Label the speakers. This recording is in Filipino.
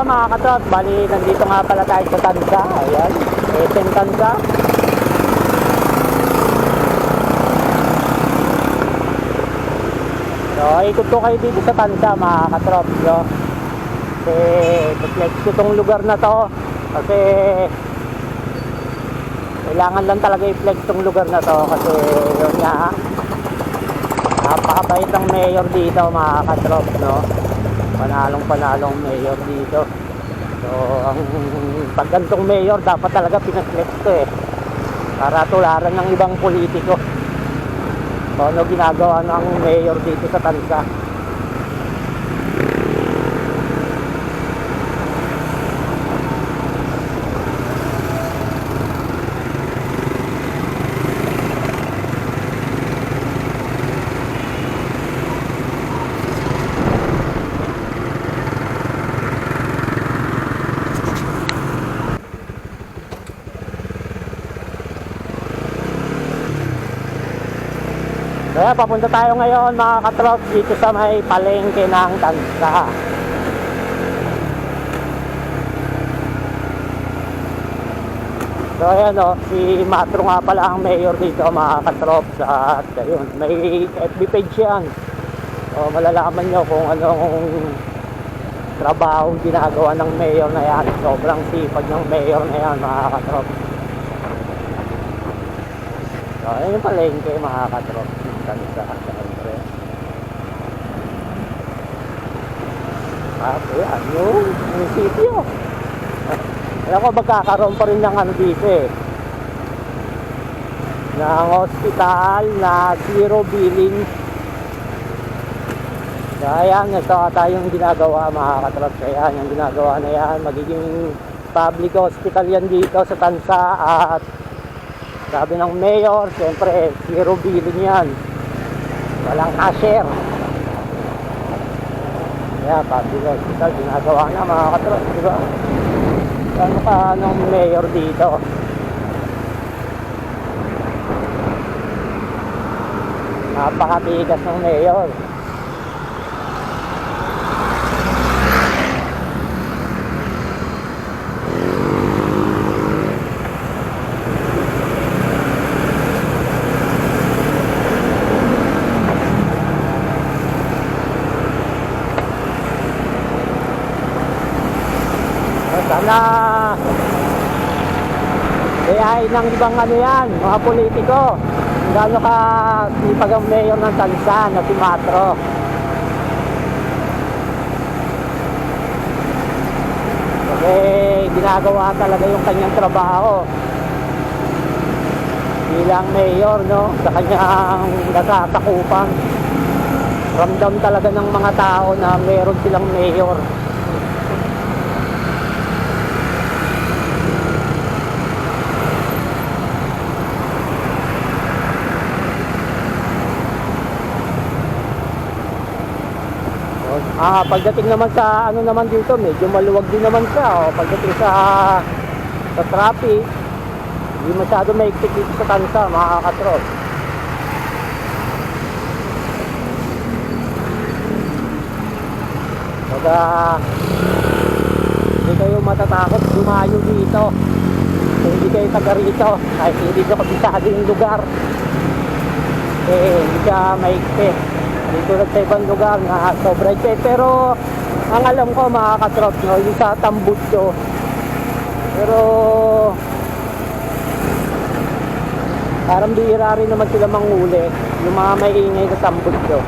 Speaker 1: Hello mga katrot, bali nandito nga pala tayo sa Tanza. Ayan, SM Tanza. So, ikot ko kayo dito sa Tanza mga katrot, no? Kasi flex ko tong lugar na to. Kasi kailangan lang talaga i-flex tong lugar na to. Kasi yun nga, napakabait ng mayor dito mga katrot, no? Panalong mayor dito. So ang pag gantong mayor dapat talaga pinag-flex to eh, para tularan ng ibang politiko. So ano ginagawa ng mayor dito sa Tanza. Kaya papunta tayo ngayon mga katrop dito sa may palengke ng Tanza. So ayan o, si Matro nga pala ang mayor dito mga katrop. At ayun, may FB page yan. So malalaman nyo kung anong trabaho ginagawa ng mayor na yan. Sobrang sipag ng mayor na yan mga katrop. So ayan yung palengke mga katrop. Tanza, siyempre. At yan, yung munisipyo. Alam ko magkakaroon pa rin ng ano dito eh, ng hospital na zero billing. Kaya yan, ito ata yung ginagawa mga katrop. Kaya yan, yung ginagawa na yan, magiging public hospital yan dito sa Tanza. At sabi ng mayor, siyempre zero billing yan, walang cashier. Kaya public hospital ginagawa na mga katrop, diba? Ano ka ng mayor dito? Napakatigas ng mayor. Sana kayain ng ibang ano yan, mga politiko. Gano'n ka sipag ang mayor ng Tanza na si Matro. Kasi ginagawa talaga yung kanyang trabaho bilang mayor, no? Sa kanyang nasasakupan. Ramdam talaga ng mga tao na meron silang mayor. Pagdating naman sa ano naman dito, medyo maluwag din naman siya. Pagdating sa traffic, hindi masyado maiktik dito sa Tanza mga katrop. Kaya hindi kayo matatakot dumayo dito kung hindi kayo taga rito, kahit hindi ko kabisado yung lugar. Hindi siya maiktik dito sa ibang lugar na sobrang check. Pero ang alam ko mga katrop, no, yung sa Tambutso, pero parang bihira rin naman sila manghuli yung mga maingay sa Tambutso.